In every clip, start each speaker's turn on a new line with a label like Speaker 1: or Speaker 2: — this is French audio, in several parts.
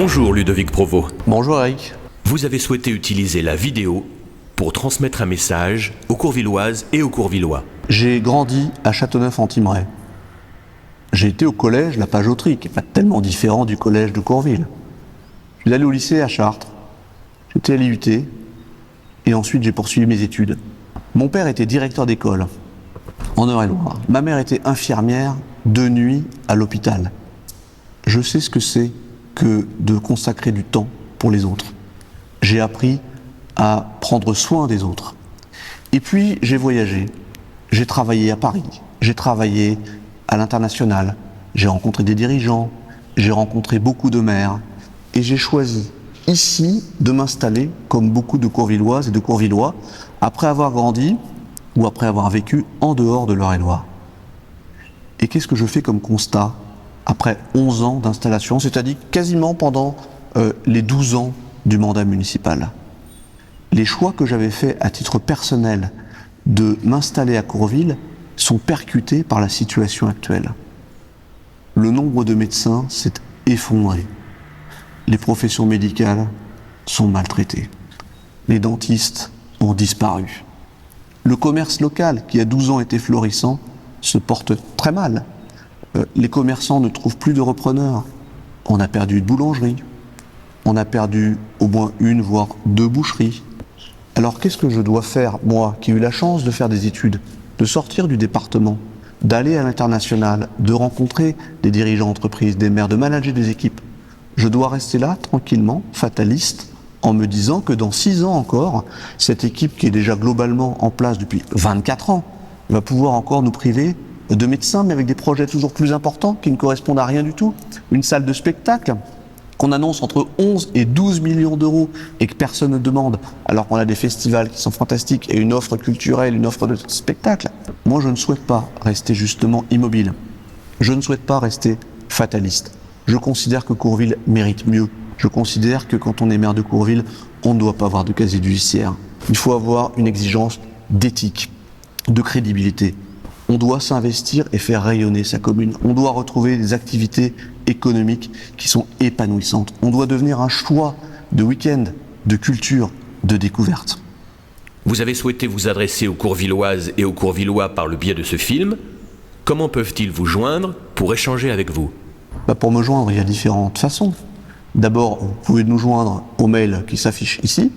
Speaker 1: Bonjour Ludovic Provost.
Speaker 2: Bonjour Eric.
Speaker 1: Vous avez souhaité utiliser la vidéo pour transmettre un message aux Courvilloises et aux Courvillois.
Speaker 2: J'ai grandi à Châteauneuf-en-Thymerais. J'ai été au collège La Pageauterie, qui n'est pas tellement différent du collège de Courville. Je suis allé au lycée à Chartres. J'étais à l'IUT et ensuite j'ai poursuivi mes études. Mon père était directeur d'école en Eure-et-Loir. Ma mère était infirmière de nuit à l'hôpital. Je sais ce que c'est que de consacrer du temps pour les autres. J'ai appris à prendre soin des autres. Et puis j'ai voyagé. J'ai travaillé à Paris, j'ai travaillé à l'international, j'ai rencontré des dirigeants, j'ai rencontré beaucoup de maires et j'ai choisi ici de m'installer comme beaucoup de Courvilloises et de Courvillois après avoir grandi ou après avoir vécu en dehors de l'Eure-et-Loir. Et qu'est-ce que je fais comme constat après 11 ans d'installation, c'est-à-dire quasiment pendant les 12 ans du mandat municipal? Les choix que j'avais faits à titre personnel de m'installer à Courville sont percutés par la situation actuelle. Le nombre de médecins s'est effondré. Les professions médicales sont maltraitées. Les dentistes ont disparu. Le commerce local, qui a 12 ans était florissant, se porte très mal. Les commerçants ne trouvent plus de repreneurs. On a perdu une boulangerie. On a perdu au moins une, voire deux boucheries. Alors qu'est-ce que je dois faire, moi, qui ai eu la chance de faire des études, de sortir du département, d'aller à l'international, de rencontrer des dirigeants d'entreprise, des maires, de manager des équipes? Je dois rester là, tranquillement, fataliste, en me disant que dans 6 ans encore, cette équipe qui est déjà globalement en place depuis 24 ans, va pouvoir encore nous priver de médecins, mais avec des projets toujours plus importants qui ne correspondent à rien du tout. Une salle de spectacle qu'on annonce entre 11 et 12 millions d'euros et que personne ne demande, alors qu'on a des festivals qui sont fantastiques et une offre culturelle, une offre de spectacle. Moi, je ne souhaite pas rester justement immobile. Je ne souhaite pas rester fataliste. Je considère que Courville mérite mieux. Je considère que quand on est maire de Courville, on ne doit pas avoir de casier judiciaire. Il faut avoir une exigence d'éthique, de crédibilité. On doit s'investir et faire rayonner sa commune. On doit retrouver des activités économiques qui sont épanouissantes. On doit devenir un choix de week-end, de culture, de découverte.
Speaker 1: Vous avez souhaité vous adresser aux Courvilloises et aux Courvillois par le biais de ce film. Comment peuvent-ils vous joindre pour échanger avec vous ?
Speaker 2: Pour me joindre, il y a différentes façons. D'abord, vous pouvez nous joindre au mail qui s'affiche ici.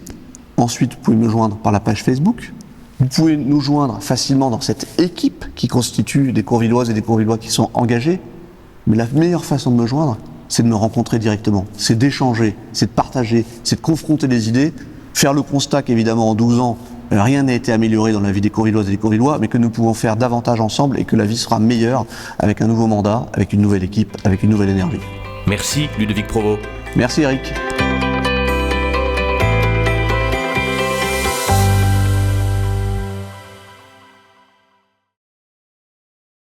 Speaker 2: Ensuite, vous pouvez me joindre par la page Facebook. Vous pouvez nous joindre facilement dans cette équipe qui constitue des Courvilloises et des Courvillois qui sont engagés. Mais la meilleure façon de me joindre, c'est de me rencontrer directement. C'est d'échanger, c'est de partager, c'est de confronter les idées, faire le constat qu'évidemment en 12 ans, rien n'a été amélioré dans la vie des Courvilloises et des Courvillois, mais que nous pouvons faire davantage ensemble et que la vie sera meilleure avec un nouveau mandat, avec une nouvelle équipe, avec une nouvelle énergie.
Speaker 1: Merci Ludovic Provost.
Speaker 2: Merci Eric.